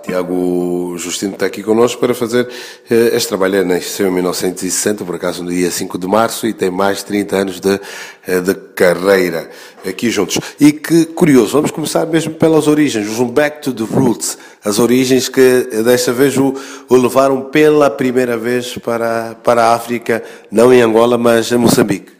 Tiago Justino está aqui connosco para fazer este trabalho. Nasceu em 1960, por acaso no dia 5 de março, e tem mais de 30 anos de carreira aqui juntos. E que curioso, vamos começar mesmo pelas origens, um back to the roots, as origens que desta vez o levaram pela primeira vez para a África, não em Angola, mas em Moçambique.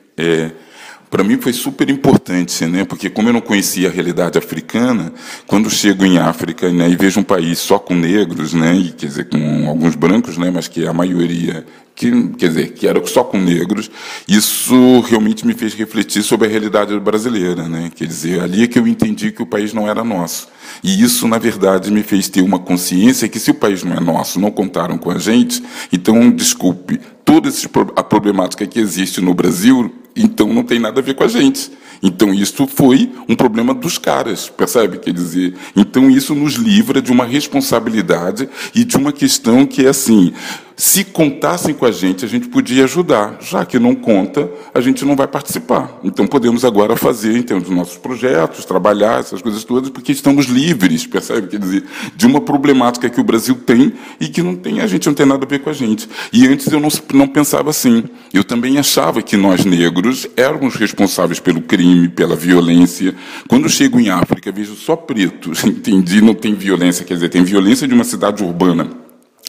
Para mim foi super importante, né? Porque como eu não conhecia a realidade africana, quando chego em África, né, e vejo um país só com negros, né, e, quer dizer, com alguns brancos, né, mas que a maioria, que era só com negros, isso realmente me fez refletir sobre a realidade brasileira, né? Quer dizer, ali é que eu entendi que o país não era nosso. E isso, na verdade, me fez ter uma consciência que se o país não é nosso, não contaram com a gente, então, desculpe, toda a problemática que existe no Brasil, então não tem nada a ver com a gente. Então isso foi um problema dos caras, percebe? Quer dizer, então isso nos livra de uma responsabilidade e de uma questão que é assim, se contassem com a gente podia ajudar. Já que não conta, a gente não vai participar. Então podemos agora fazer, em termos dos nossos projetos, trabalhar essas coisas todas, porque estamos livres, percebe? Quer dizer, de uma problemática que o Brasil tem e que a gente não tem nada a ver com a gente. E antes eu não pensava assim. Eu também achava que nós, negros, éramos responsáveis pelo crime, pela violência. Quando eu chego em África, vejo só pretos, entendi, não tem violência, quer dizer, tem violência de uma cidade urbana,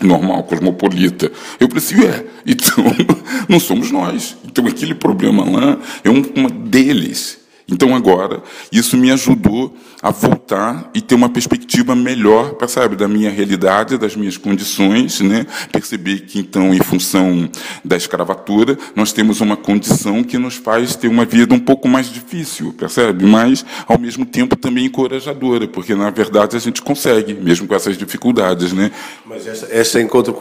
normal, cosmopolita. Eu pensei, então, não somos nós. Então, aquele problema lá é uma deles. Então, agora, isso me ajudou a voltar e ter uma perspectiva melhor, percebe, da minha realidade, das minhas condições, né? Perceber que, então, em função da escravatura, nós temos uma condição que nos faz ter uma vida um pouco mais difícil, percebe? Mas, ao mesmo tempo, também encorajadora, porque, na verdade, a gente consegue, mesmo com essas dificuldades, né? Mas este encontro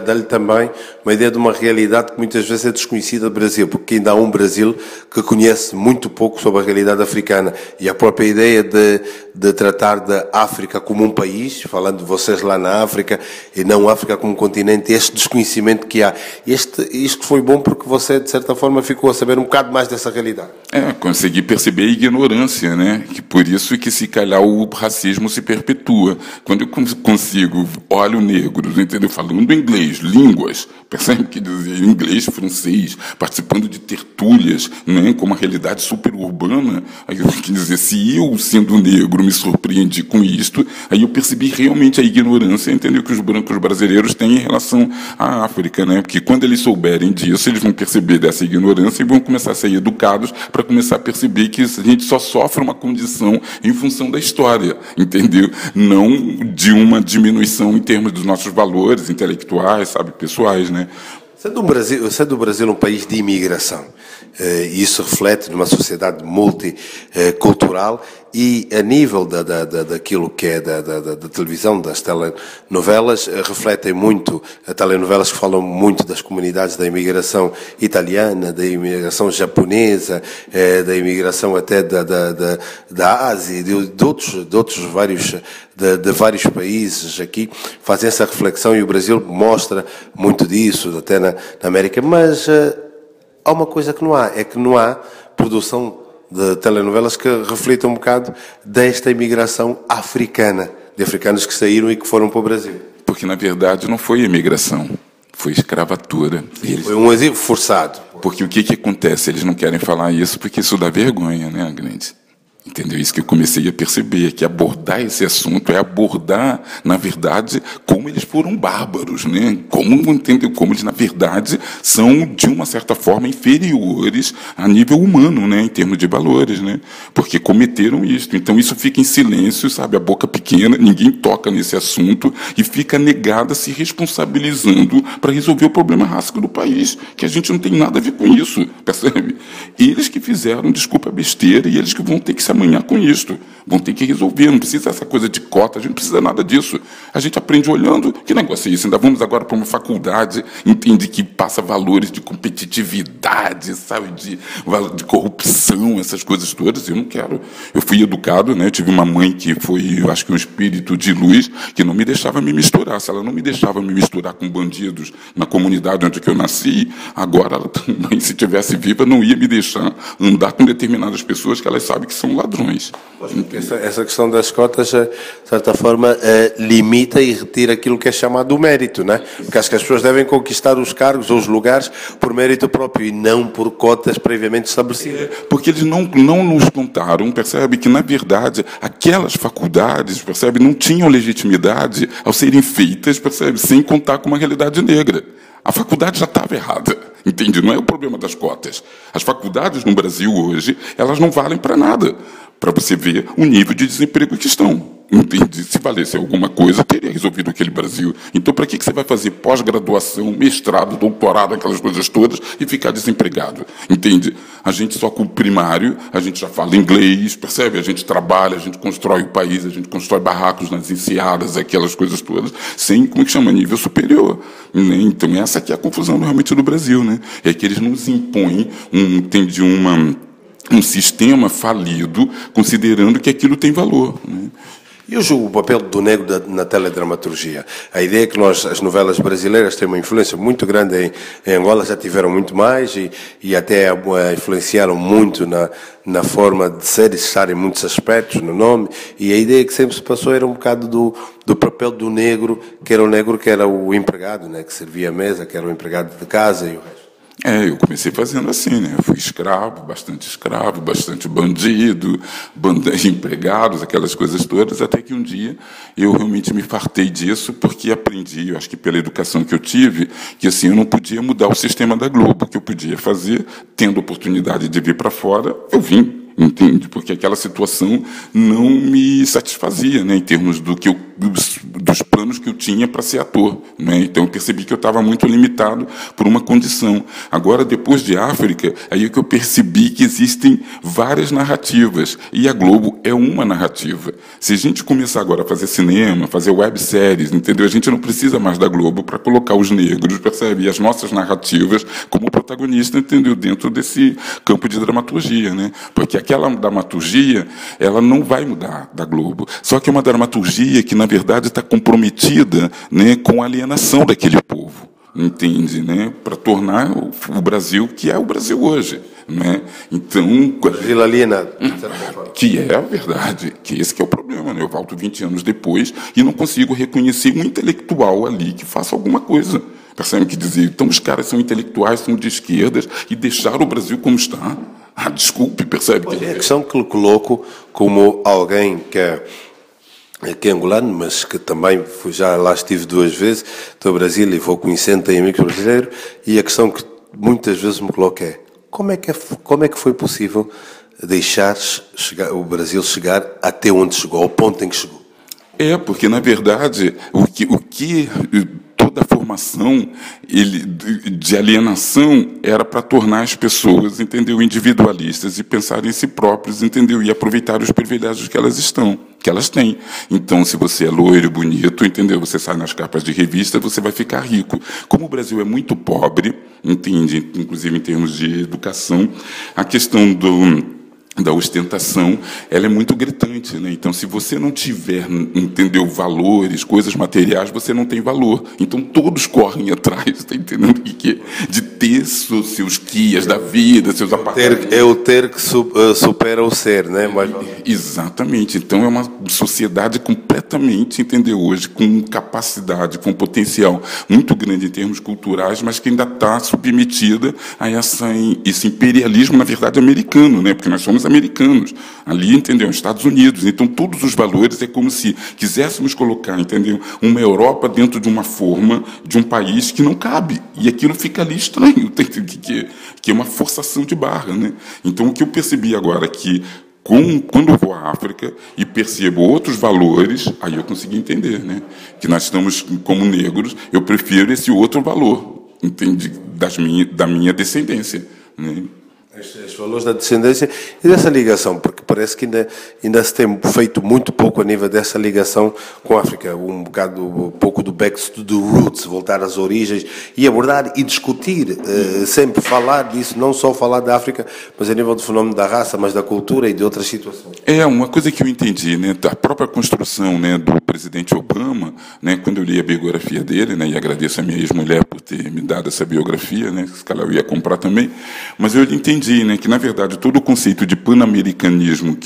dá-lhe também uma ideia de uma realidade que muitas vezes é desconhecida do Brasil, porque ainda há um Brasil que conhece muito pouco sobre a realidade africana, e a própria ideia de tratar da África como um país, falando de vocês lá na África, e não a África como um continente, este desconhecimento que há. Isto foi bom porque você, de certa forma, ficou a saber um bocado mais dessa realidade. Consegui perceber a ignorância, né? Que por isso que, se calhar, o racismo se perpetua. Quando eu consigo, olho negros, entendeu? Falando inglês, línguas, percebe? Que dizer, inglês, francês, participando de tertúlias, né? Com uma realidade super urbana. Aí eu quer dizer, se eu, sendo negro, me surpreendi com isto, aí eu percebi realmente a ignorância, entendeu? Que os brancos brasileiros têm em relação à África, né? Porque quando eles souberem disso, eles vão perceber dessa ignorância e vão começar a ser educados para começar a perceber que a gente só sofre uma condição em função da história, entendeu? Não de uma diminuição em termos dos nossos valores intelectuais, sabe, pessoais, né? Sendo o Brasil um país de imigração, e isso reflete numa sociedade multicultural, e a nível daquilo que é da televisão, das telenovelas, refletem muito, telenovelas que falam muito das comunidades da imigração italiana, da imigração japonesa, da imigração até da Ásia, de outros vários países aqui, fazem essa reflexão, e o Brasil mostra muito disso, até na América, mas há uma coisa que não há produção de telenovelas que reflitam um bocado desta imigração africana, de africanos que saíram e que foram para o Brasil. Porque, na verdade, não foi imigração, foi escravatura. Foi um exílio forçado. Porque o que acontece? Eles não querem falar isso porque isso dá vergonha, né, Grande? Entendeu? Isso que eu comecei a perceber, que abordar esse assunto é abordar, na verdade, como eles foram bárbaros, né? Entendeu? Como eles, na verdade, são, de uma certa forma, inferiores a nível humano, né? Em termos de valores, né? Porque cometeram isso. Então, isso fica em silêncio, sabe? A boca pequena, ninguém toca nesse assunto e fica negada se responsabilizando para resolver o problema racial do país, que a gente não tem nada a ver com isso, percebe? Eles que fizeram, desculpa a besteira, e eles que vão ter que se amanhã com isto. Vão ter que resolver, não precisa essa coisa de cota, a gente não precisa nada disso. A gente aprende olhando, que negócio é isso? Ainda vamos agora para uma faculdade, entende que passa valores de competitividade, sabe, de corrupção, essas coisas todas. Eu não quero. Eu fui educado, né? Tive uma mãe que foi, eu acho que um espírito de luz, que não me deixava me misturar. Se ela não me deixava me misturar com bandidos na comunidade onde eu nasci, agora ela também, se tivesse viva, não ia me deixar andar com determinadas pessoas que elas sabem que são ladrões. padrões. Essa questão das cotas, de certa forma, limita e retira aquilo que é chamado mérito, não é? Porque acho que as pessoas devem conquistar os cargos ou os lugares por mérito próprio e não por cotas previamente estabelecidas. Porque eles não nos contaram, percebe, que, na verdade, aquelas faculdades, percebe, não tinham legitimidade ao serem feitas, percebe, sem contar com uma realidade negra. A faculdade já estava errada, entende? Não é o problema das cotas. As faculdades no Brasil hoje, elas não valem para nada, para você ver o nível de desemprego que estão. Entende? Se valesse alguma coisa, teria resolvido aquele Brasil. Então, para que você vai fazer pós-graduação, mestrado, doutorado, aquelas coisas todas, e ficar desempregado? Entende? A gente só com o primário, a gente já fala inglês, percebe? A gente trabalha, a gente constrói o país, a gente constrói barracos nas enseadas, aquelas coisas todas, sem, como é que chama, nível superior. Então, essa aqui é a confusão realmente do Brasil, né? É que eles nos impõem um sistema falido, considerando que aquilo tem valor, né? E eu julgo o papel do negro na teledramaturgia. A ideia é que as novelas brasileiras têm uma influência muito grande em Angola, já tiveram muito mais e até influenciaram muito na forma de ser e estar em muitos aspectos, no nome. E a ideia que sempre se passou era um bocado do papel do negro, que era o empregado, né, que servia a mesa, que era o empregado de casa e o resto. Eu comecei fazendo assim, né? Eu fui escravo, bastante bandido, empregados, aquelas coisas todas, até que um dia eu realmente me fartei disso, porque aprendi, eu acho que pela educação que eu tive, que assim, eu não podia mudar o sistema da Globo, que eu podia fazer, tendo oportunidade de vir para fora, eu vim. Entende? Porque aquela situação não me satisfazia, né, em termos dos planos que eu tinha para ser ator, né? Então eu percebi que eu estava muito limitado por uma condição. Agora, depois de África, aí é que eu percebi que existem várias narrativas, e a Globo é uma narrativa. Se a gente começar agora a fazer cinema, fazer webséries, entendeu? A gente não precisa mais da Globo para colocar os negros, percebe? E as nossas narrativas como protagonista, entendeu? Dentro desse campo de dramaturgia, né? Porque aquela dramaturgia, ela não vai mudar da Globo. Só que é uma dramaturgia que, na verdade, está comprometida, né, com a alienação daquele povo, entende? Né? Para tornar o Brasil que é o Brasil hoje. Né? Então, Brasil alienado. Que é a verdade, que esse que é o problema. Né? Eu volto 20 anos depois e não consigo reconhecer um intelectual ali que faça alguma coisa. Percebe que dizer, então os caras são intelectuais, são de esquerdas e deixaram o Brasil como está. Desculpe, percebe? É a questão que lhe coloco como alguém que é angolano, mas que também já lá estive 2 vezes, estou no Brasil e vou conhecendo, tenho amigos brasileiros, e a questão que muitas vezes me coloco é como é que foi possível deixar o Brasil chegar até onde chegou, ao ponto em que chegou? Porque, na verdade, o que toda a formação de alienação era para tornar as pessoas, entendeu, individualistas e pensar em si próprios, entendeu, e aproveitar os privilégios que elas têm. Então, se você é loiro, bonito, entendeu, você sai nas capas de revista, você vai ficar rico. Como o Brasil é muito pobre, entende, inclusive em termos de educação, a questão da ostentação, ela é muito gritante, né? Então, se você não tiver, entendeu, valores, coisas materiais, você não tem valor. Então, todos correm atrás, está entendendo? De ter seus quias da vida, seus apartamentos. É o ter que supera o ser, né? Exatamente. Então, é uma sociedade completamente, entendeu, hoje, com capacidade, com potencial muito grande em termos culturais, mas que ainda está submetida a esse imperialismo, na verdade, americano, né? Porque nós somos americanos, ali, entendeu? Estados Unidos. Então, todos os valores é como se quiséssemos colocar, entendeu? Uma Europa dentro de uma forma de um país que não cabe. E aquilo fica ali estranho, que é uma forçação de barra, né? Então, o que eu percebi agora é que, quando eu vou à África e percebo outros valores, aí eu consegui entender, né? Que nós estamos, como negros, eu prefiro esse outro valor, entende? Da minha descendência, né? Os valores da descendência e dessa ligação, porque parece que ainda se tem feito muito pouco a nível dessa ligação com a África, um pouco do back to the roots, voltar às origens e abordar e discutir, sempre falar disso, não só falar da África, mas a nível do fenómeno da raça, mas da cultura e de outras situações. Uma coisa que eu entendi, né, da própria construção, né, do presidente Obama, né, quando eu li a biografia dele, né, e agradeço a minha ex-mulher por ter me dado essa biografia, né, que ela eu ia comprar também, mas eu entendi, né, que que, na verdade, todo o conceito de panamericanismo,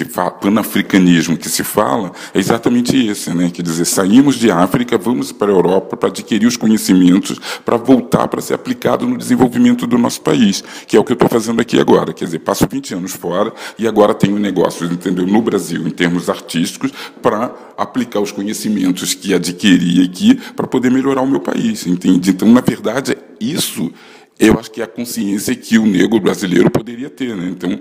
panafricanismo que se fala, é exatamente esse, né? Quer dizer, saímos de África, vamos para a Europa para adquirir os conhecimentos, para voltar para ser aplicado no desenvolvimento do nosso país, que é o que eu estou fazendo aqui agora. Quer dizer, passo 20 anos fora e agora tenho negócios, entendeu, no Brasil, em termos artísticos, para aplicar os conhecimentos que adquiri aqui para poder melhorar o meu país, entende? Então, na verdade, isso eu acho que é a consciência que o negro brasileiro poderia ter, né? Então,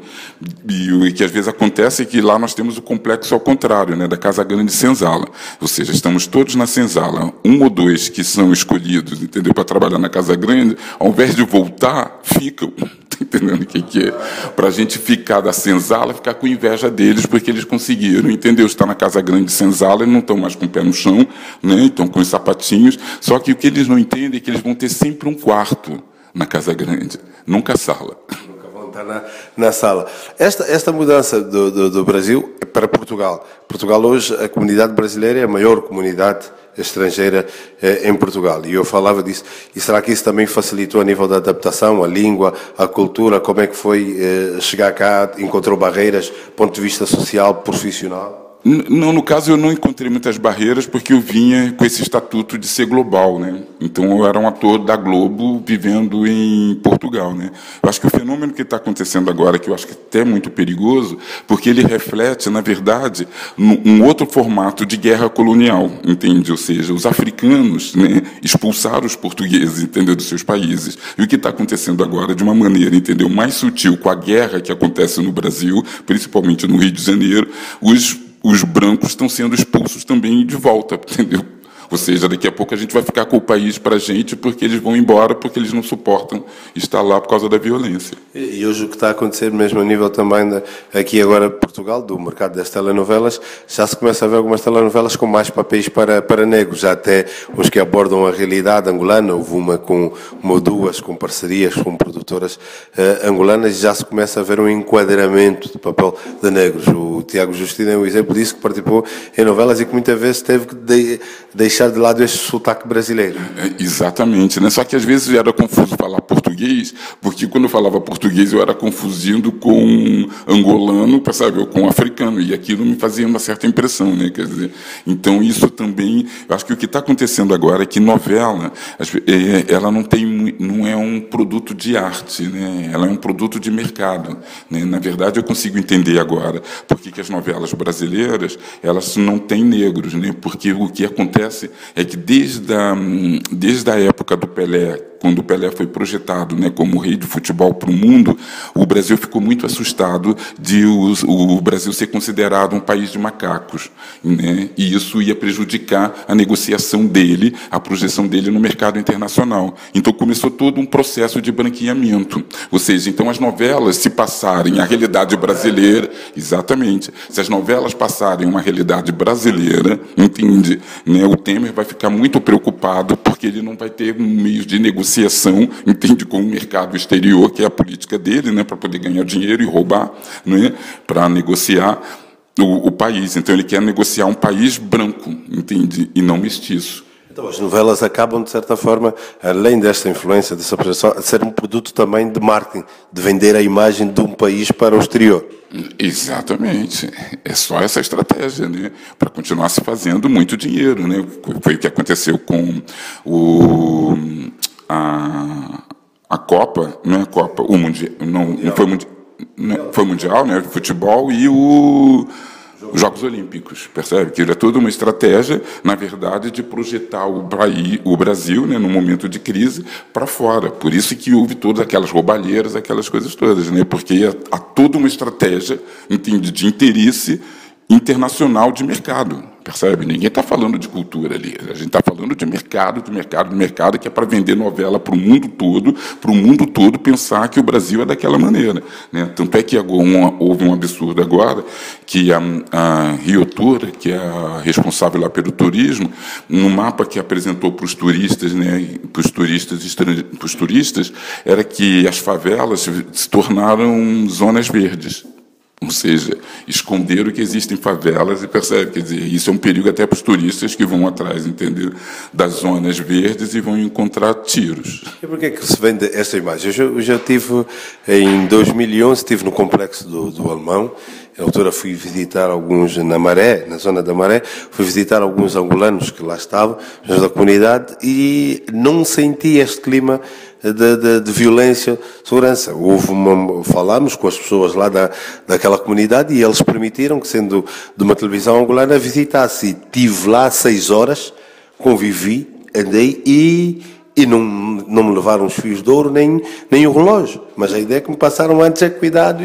e o que às vezes acontece é que lá nós temos o complexo ao contrário, né, da Casa Grande Senzala. Ou seja, estamos todos na Senzala, um ou dois que são escolhidos, entendeu, para trabalhar na Casa Grande, ao invés de voltar, ficam. Tá entendendo o que é? Para a gente ficar da Senzala, ficar com inveja deles, porque eles conseguiram, entendeu? Estar na Casa Grande Senzala, e não estão mais com o pé no chão, né? Estão com os sapatinhos. Só que o que eles não entendem é que eles vão ter sempre um quarto na Casa Grande, nunca a sala. Nunca vão estar na sala. Esta mudança do Brasil é para Portugal. Portugal hoje, a comunidade brasileira é a maior comunidade estrangeira em Portugal. E eu falava disso. E será que isso também facilitou a nível da adaptação, a língua, a cultura? Como é que foi chegar cá? Encontrou barreiras do ponto de vista social, profissional? Não, no caso eu não encontrei muitas barreiras porque eu vinha com esse estatuto de ser global, né? Então eu era um ator da Globo vivendo em Portugal, né? Eu acho que o fenômeno que está acontecendo agora, que eu acho que até é muito perigoso, porque ele reflete, na verdade, um outro formato de guerra colonial, entende? Ou seja, os africanos, né, expulsaram os portugueses, entendeu, dos seus países. E o que está acontecendo agora, de uma maneira, entendeu, mais sutil, com a guerra que acontece no Brasil, principalmente no Rio de Janeiro, os brancos estão sendo expulsos também de volta, entendeu? Ou seja, daqui a pouco a gente vai ficar com o país para a gente porque eles vão embora, porque eles não suportam estar lá por causa da violência. E hoje o que está a acontecer, mesmo a nível também aqui agora Portugal, do mercado das telenovelas, já se começa a ver algumas telenovelas com mais papéis para negros, já até os que abordam a realidade angolana. Houve uma ou duas com parcerias com produtoras angolanas, e já se começa a ver um enquadramento do papel de negros. O Tiago Justino é um exemplo disso, que participou em novelas e que muitas vezes teve que deixar de lado este sotaque brasileiro. Exatamente, né? Só que às vezes era confuso falar português, porque quando eu falava português eu era confundindo com angolano, sabe, ou com africano, e aquilo me fazia uma certa impressão, né? Quer dizer, então isso também, eu acho que o que está acontecendo agora é que novela, ela não é um produto de arte, né? Ela é um produto de mercado, né? Na verdade eu consigo entender agora por que as novelas brasileiras elas não têm negros, né? Porque o que acontece é que desde a época do Pelé, quando o Pelé foi projetado, né, como rei de futebol para o mundo, o Brasil ficou muito assustado de o Brasil ser considerado um país de macacos, né, e isso ia prejudicar a negociação dele, a projeção dele no mercado internacional. Então começou todo um processo de branqueamento. Ou seja, então as novelas, se passarem a realidade brasileira, exatamente, se as novelas passarem uma realidade brasileira, entende, né, o Temer vai ficar muito preocupado porque ele não vai ter meios de negociação, entende, com o mercado exterior, que é a política dele, né, para poder ganhar dinheiro e roubar, né, para negociar o país. Então ele quer negociar um país branco, entende, e não mestiço. Então as novelas acabam, de certa forma, além desta influência, dessa projeção, a ser um produto também de marketing, de vender a imagem de um país para o exterior. Exatamente. É só essa estratégia, né, para continuar se fazendo muito dinheiro, né? Foi o que aconteceu com a Copa, não é a Copa, o Mundial, não foi Mundial, foi Mundial, né, futebol, e os Jogos Olímpicos, percebe? Que era toda uma estratégia, na verdade, de projetar o Brasil, né, no momento de crise, para fora. Por isso que houve todas aquelas roubalheiras, aquelas coisas todas, né, porque há toda uma estratégia, entende, de interesse internacional de mercado, percebe? Ninguém está falando de cultura ali, a gente está falando de mercado, que é para vender novela para o mundo todo pensar que o Brasil é daquela maneira, né? Tanto é que houve um absurdo agora, que a Rio Tour, que é a responsável lá pelo turismo, no mapa que apresentou para os turistas, né, para os turistas, era que as favelas se tornaram zonas verdes. ou seja, esconderam que existem favelas e percebe, quer dizer, isso é um perigo até para os turistas que vão atrás, entendeu, das zonas verdes e vão encontrar tiros. E por que é que se vende esta imagem? Eu já estive, em 2011, estive no complexo do Alemão. Na altura fui visitar alguns na Maré, na zona da Maré, fui visitar alguns angolanos que lá estavam, da comunidade, e não senti este clima de violência, segurança. Falámos com as pessoas lá daquela comunidade e eles permitiram que, sendo de uma televisão angolana, visitasse. E estive lá 6 horas, convivi, andei e não me levaram os fios de ouro nem o relógio. Mas a ideia que me passaram antes é cuidado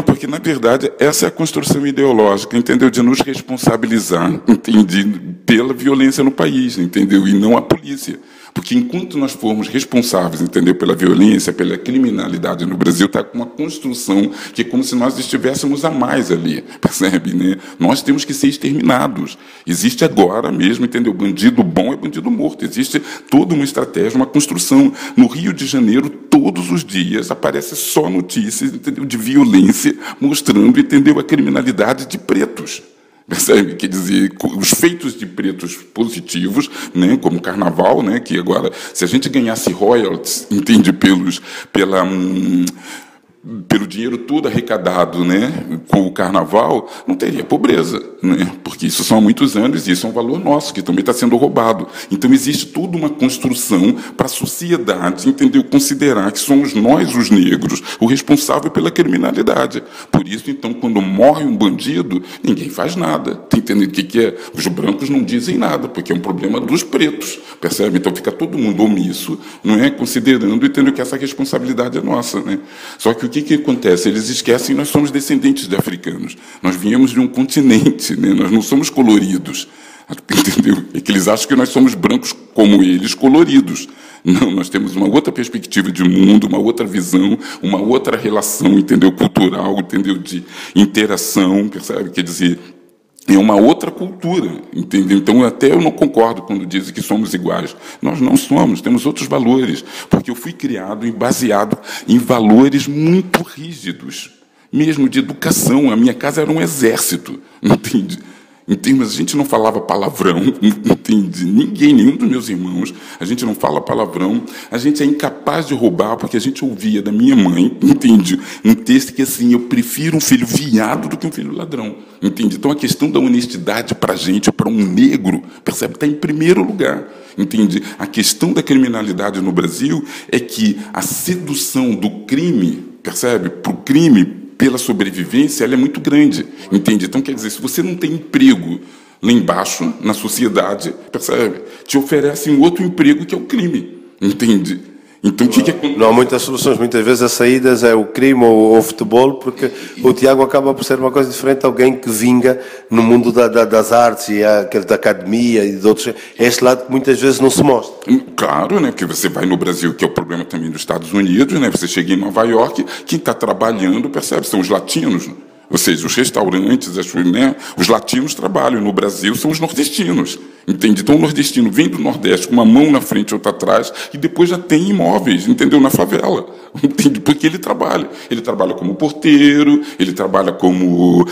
porque, na verdade, essa é a construção ideológica, entendeu? De nos responsabilizar, entendeu? Pela violência no país, entendeu? E não a polícia. Porque enquanto nós formos responsáveis, entendeu? Pela violência, pela criminalidade no Brasil, está com uma construção que é como se nós estivéssemos a mais ali, percebe, né? Nós temos que ser exterminados. Existe agora mesmo, entendeu? Bandido bom é bandido morto. Existe toda uma estratégia, uma construção. No Rio de Janeiro, todos os dias, aparece só notícias, entendeu? De violência, mostrando, entendeu? A criminalidade de pretos. Percebe? Quer dizer, os feitos de pretos positivos, né, como o carnaval, né, que agora, se a gente ganhasse royalties, entende, pelo dinheiro todo arrecadado, né, com o carnaval, não teria pobreza, né, porque isso são há muitos anos e isso é um valor nosso, que também está sendo roubado. Então, existe toda uma construção para a sociedade, entendeu, considerar que somos nós, os negros, o responsável pela criminalidade. Por isso, então, quando morre um bandido, ninguém faz nada. Está entendendo o que é? Os brancos não dizem nada, porque é um problema dos pretos, percebe? Então, fica todo mundo omisso, não é, considerando, entendeu, que essa responsabilidade é nossa, né? Só que o que acontece? Eles esquecem que nós somos descendentes de africanos. Nós viemos de um continente, né? Nós não somos coloridos. Entendeu? É que eles acham que nós somos brancos como eles, coloridos. Não, nós temos uma outra perspectiva de mundo, uma outra visão, uma outra relação, entendeu, cultural, entendeu, de interação, percebe? Quer dizer, é uma outra cultura, entendeu? Então, até eu não concordo quando dizem que somos iguais. Nós não somos, temos outros valores, porque eu fui criado e baseado em valores muito rígidos, mesmo de educação. A minha casa era um exército, entende? Mas a gente não falava palavrão, entende? Ninguém, nenhum dos meus irmãos, a gente não fala palavrão, a gente é incapaz de roubar, porque a gente ouvia da minha mãe, entende? Um texto que, assim, eu prefiro um filho viado do que um filho ladrão, entende? Então, a questão da honestidade para a gente, para um negro, percebe, está em primeiro lugar, entende? A questão da criminalidade no Brasil é que a sedução do crime, percebe, para o crime, pela sobrevivência, ela é muito grande, entende? Então, quer dizer, se você não tem emprego lá embaixo, na sociedade, percebe? Te oferecem um outro emprego que é o crime, entende? Então, não há muitas soluções. Muitas vezes as saídas é o crime ou o futebol, porque o Tiago acaba por ser uma coisa diferente, alguém que vinga no mundo das artes e aquele da academia e de outros. É este lado que muitas vezes não se mostra. Claro, né? Porque você vai no Brasil, que é o problema também dos Estados Unidos, né? Você chega em Nova York, quem está trabalhando, percebe, são os latinos, né? Ou seja, os restaurantes, né, os latinos trabalham. No Brasil são os nordestinos, entende? Então o nordestino vem do Nordeste com uma mão na frente e outra atrás e depois já tem imóveis, entendeu? Na favela, entende? Porque ele trabalha como porteiro, ele trabalha como,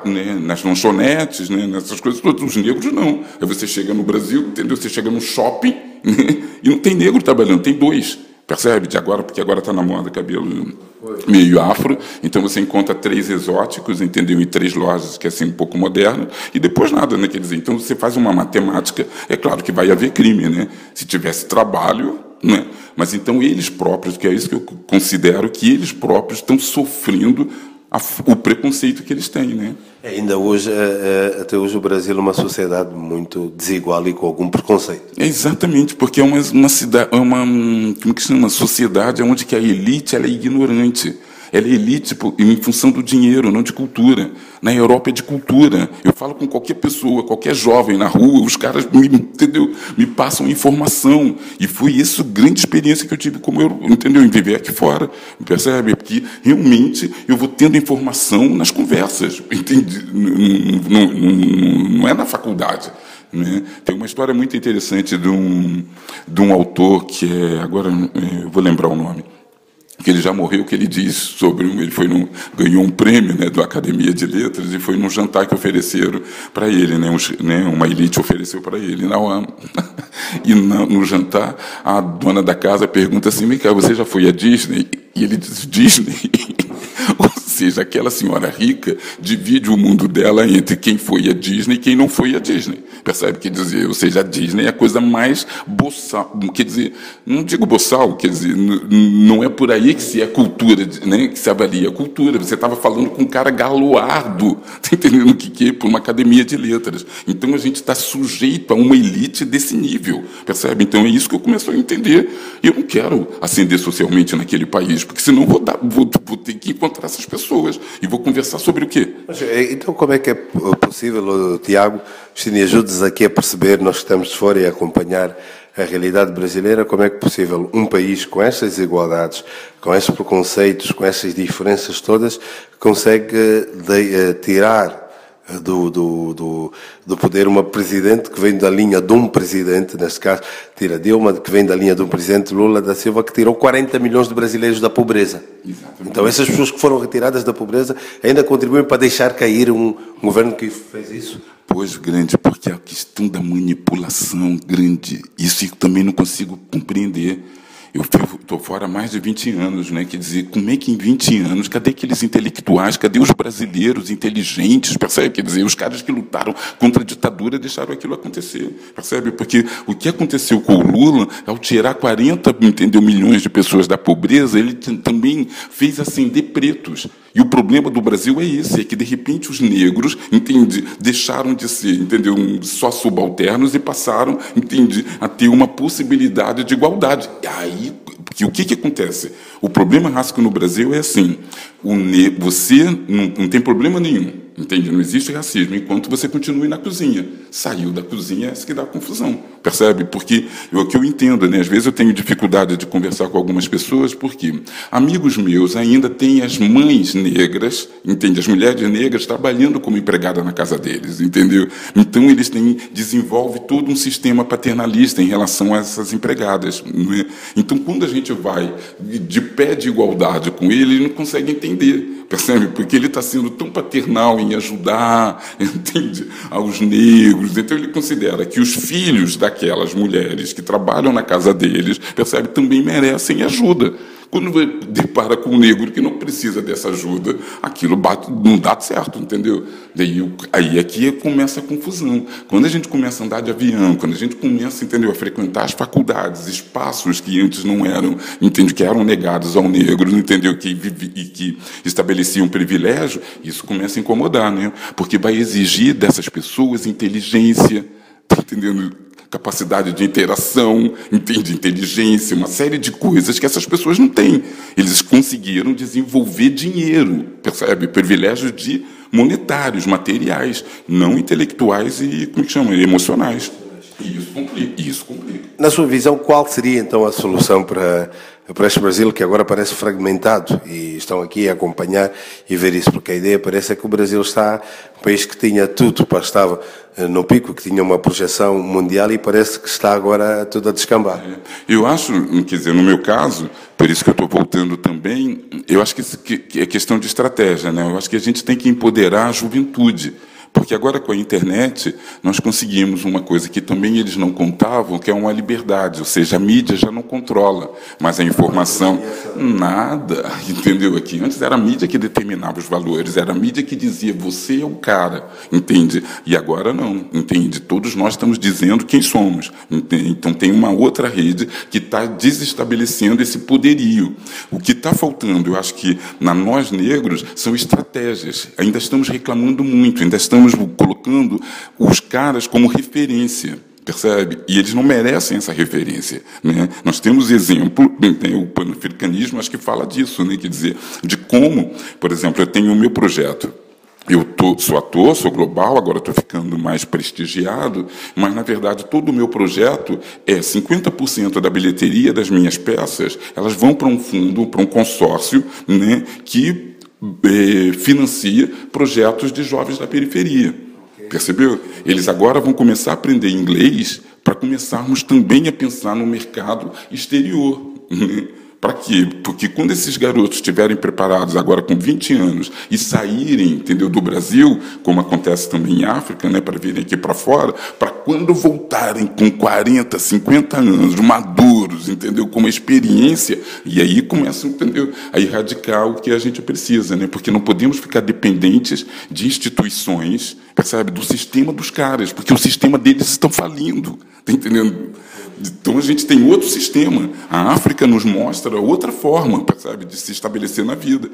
né, nas lanchonetes, né, nessas coisas todas. Os negros não. Aí você chega no Brasil, entendeu? Você chega no shopping, né, e não tem negro trabalhando, tem dois. Percebe? Porque agora está na moda cabelo meio afro, então você encontra 3 exóticos, entendeu? Em 3 lojas, que é assim um pouco moderna, e depois nada, né? Quer dizer, então você faz uma matemática, é claro que vai haver crime, né? Se tivesse trabalho, né? Mas então eles próprios, que é isso que eu considero, que eles próprios estão sofrendo o preconceito que eles têm, né? Ainda hoje, até hoje, o Brasil é uma sociedade muito desigual e com algum preconceito. Exatamente, porque é uma cidade, como que se chama? Uma sociedade onde que a elite ela é ignorante. Ela é elite em função do dinheiro, não de cultura. Na Europa é de cultura. Eu falo com qualquer pessoa, qualquer jovem na rua, os caras me passam informação. E foi isso grande experiência que eu tive como eu, entendeu? Em viver aqui fora. Percebe? Porque realmente eu vou tendo informação nas conversas. Entende? Não é na faculdade. Né? Tem uma história muito interessante de um autor que é, agora eu vou lembrar o nome, porque ele já morreu, que ele diz sobre ele ganhou um prêmio, né, da Academia de Letras, e foi num jantar que ofereceram para ele, né, uma elite ofereceu para ele. E no jantar, a dona da casa pergunta assim: Micael, você já foi à Disney? E ele diz: Disney? Ou seja, aquela senhora rica divide o mundo dela entre quem foi a Disney e quem não foi a Disney. Percebe? Quer dizer, ou seja, a Disney é a coisa mais boçal, quer dizer, não digo boçal, quer dizer, não é por aí que se é cultura, né, que se avalia a cultura. Você estava falando com um cara galoardo, tá entendendo o que é? Por uma academia de letras. Então a gente está sujeito a uma elite desse nível, percebe? Então é isso que eu começo a entender. Eu não quero ascender socialmente naquele país, porque senão vou ter que encontrar essas pessoas e vou conversar sobre o quê? Então, como é que é possível, Tiago, se me ajudes aqui a perceber, nós que estamos de fora e a acompanhar a realidade brasileira, como é que é possível um país com estas desigualdades, com estes preconceitos, com estas diferenças todas, consegue tirar do poder uma presidente que vem da linha de um presidente, neste caso, tira Dilma, que vem da linha de um presidente Lula da Silva, que tirou 40 milhões de brasileiros da pobreza. Exatamente. Então, essas pessoas que foram retiradas da pobreza ainda contribuem para deixar cair um governo que fez isso? Pois, grande, porque a questão da manipulação, grande, isso eu também não consigo compreender. Eu estou fora há mais de 20 anos, né? Quer dizer, como é que em 20 anos, cadê aqueles intelectuais, cadê os brasileiros inteligentes, percebe? Quer dizer, os caras que lutaram contra a ditadura deixaram aquilo acontecer, percebe? Porque o que aconteceu com o Lula, ao tirar 40, milhões de pessoas da pobreza, ele também fez acender pretos. E o problema do Brasil é esse, é que, de repente, os negros, deixaram de ser, só subalternos e passaram, a ter uma possibilidade de igualdade. E aí, porque o que acontece? O problema racial no Brasil é assim, você não tem problema nenhum, entende? Não existe racismo, enquanto você continue na cozinha. Saiu da cozinha, é isso que dá confusão, percebe? Porque o que eu entendo, né? Às vezes eu tenho dificuldade de conversar com algumas pessoas, porque amigos meus ainda têm as mães negras, entende? As mulheres negras trabalhando como empregada na casa deles, entendeu? Então eles desenvolvem todo um sistema paternalista em relação a essas empregadas, não é? Então, quando a gente vai de pé de igualdade com ele não consegue entender, percebe? Porque ele está sendo tão paternal em ajudar, entende? Aos negros. Então ele considera que os filhos daquelas mulheres que trabalham na casa deles, percebe, também merecem ajuda. Quando depara com um negro que não precisa dessa ajuda, aquilo não dá certo, entendeu? Aí aqui começa a confusão. Quando a gente começa a andar de avião, quando a gente começa, entendeu, a frequentar as faculdades, espaços que antes não eram, entende, que eram negados ao negro, entendeu, que estabeleciam privilégio, isso começa a incomodar, né? Porque vai exigir dessas pessoas inteligência, tá entendendo? Capacidade de interação, entende? Inteligência, uma série de coisas que essas pessoas não têm. Eles conseguiram desenvolver dinheiro, percebe? Privilégios monetários, materiais, não intelectuais e, como que chama? Emocionais. E isso complica. Na sua visão, qual seria, então, a solução para este Brasil que agora parece fragmentado? E estão aqui a acompanhar e ver isso, porque a ideia parece que o Brasil está um país que tinha tudo, estava no pico, que tinha uma projeção mundial e parece que está agora tudo a descambar. Eu acho, quer dizer, no meu caso, por isso que eu estou voltando também, eu acho que é questão de estratégia, né? Eu acho que a gente tem que empoderar a juventude. Porque agora, com a internet, nós conseguimos uma coisa que também eles não contavam, que é uma liberdade, ou seja, a mídia já não controla, mas a informação, nada, entendeu? Aqui antes era a mídia que determinava os valores, era a mídia que dizia, você é o cara, entende? E agora não, entende? Todos nós estamos dizendo quem somos, entende? Então tem uma outra rede que está desestabelecendo esse poderio. O que está faltando, eu acho que, na nós negros, são estratégias. Ainda estamos reclamando muito, ainda estamos colocando os caras como referência, percebe? E eles não merecem essa referência, né? Nós temos exemplo, tem o panafricanismo, acho que fala disso, né? Quer dizer, de como, por exemplo, eu tenho o meu projeto. Eu sou ator, sou global, agora estou ficando mais prestigiado, mas, na verdade, todo o meu projeto é 50% da bilheteria das minhas peças, elas vão para um fundo, para um consórcio, né, que financia projetos de jovens da periferia. Percebeu? Eles agora vão começar a aprender inglês para começarmos também a pensar no mercado exterior. Para quê? Porque quando esses garotos estiverem preparados agora com 20 anos e saírem, entendeu, do Brasil, como acontece também em África, né, para virem aqui para fora, para quando voltarem com 40, 50 anos, maduros, entendeu, com uma experiência, e aí começam, entendeu, a erradicar o que a gente precisa, né, porque não podemos ficar dependentes de instituições, percebe, do sistema dos caras, porque o sistema deles estão falindo, está entendendo? Então, a gente tem outro sistema. A África nos mostra outra forma, sabe, de se estabelecer na vida.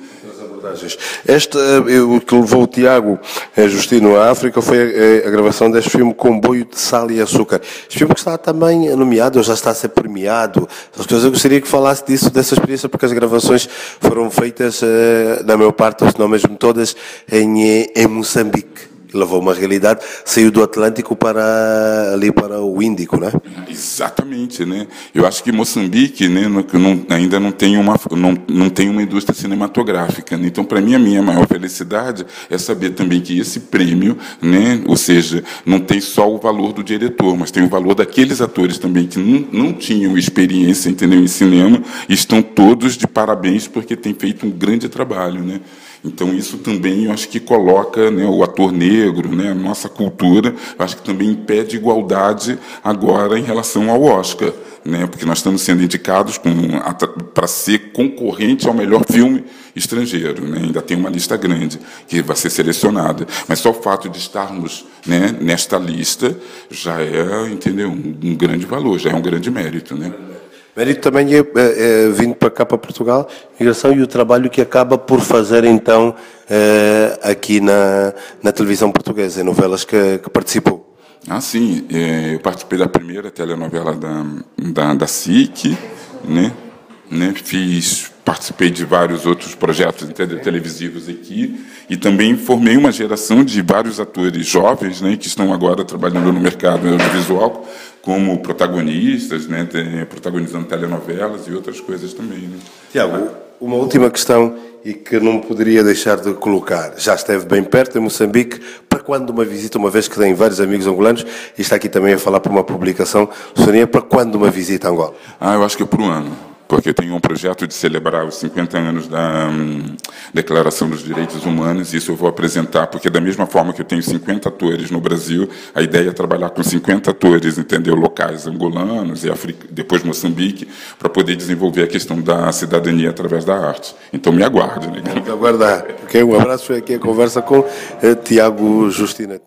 O que levou o Tiago Justino à África foi a gravação deste filme Comboio de Sal e Açúcar. Este filme que está também nomeado, ou já está a ser premiado. Eu gostaria que falasse disso, dessa experiência, porque as gravações foram feitas, na maior parte, ou se não mesmo todas, em Moçambique. Levou uma realidade, saiu do Atlântico para o Índico, né? Exatamente, né? Eu acho que Moçambique, né, ainda não tem uma indústria cinematográfica, né? Então, para mim, a minha maior felicidade é saber também que esse prêmio, né, ou seja, não tem só o valor do diretor, mas tem o valor daqueles atores também que não tinham experiência, entendeu, em cinema, e estão todos de parabéns porque têm feito um grande trabalho, né? Então, isso também, eu acho que coloca, né, o ator negro, né, a nossa cultura, eu acho que também impede igualdade agora em relação ao Oscar, né, porque nós estamos sendo indicados para ser concorrente ao melhor filme estrangeiro, né, ainda tem uma lista grande que vai ser selecionada, mas só o fato de estarmos, né, nesta lista já é, entendeu, um grande valor, já é um grande mérito, né. Mérito também é vindo para cá, para Portugal, migração, e o trabalho que acaba por fazer, então, aqui na televisão portuguesa, em novelas que participou. Ah, sim. Eu participei da primeira telenovela da SIC, né? Participei de vários outros projetos televisivos aqui e também formei uma geração de vários atores jovens, né, que estão agora trabalhando no mercado audiovisual como protagonistas, né, protagonizando telenovelas e outras coisas também. Né? Tiago, uma última questão e que não poderia deixar de colocar. Já esteve bem perto, em Moçambique. Para quando uma visita, uma vez que tem vários amigos angolanos, e está aqui também a falar para uma publicação, Sonia, para quando uma visita a Angola? Eu acho que é por um ano. Porque tem um projeto de celebrar os 50 anos da Declaração dos Direitos Humanos, e isso eu vou apresentar, porque da mesma forma que eu tenho 50 atores no Brasil, a ideia é trabalhar com 50 atores, entendeu, locais angolanos e depois Moçambique, para poder desenvolver a questão da cidadania através da arte. Então me aguarde. Né? Vamos aguardar. Okay, um abraço, foi aqui a conversa com Tiago Justino.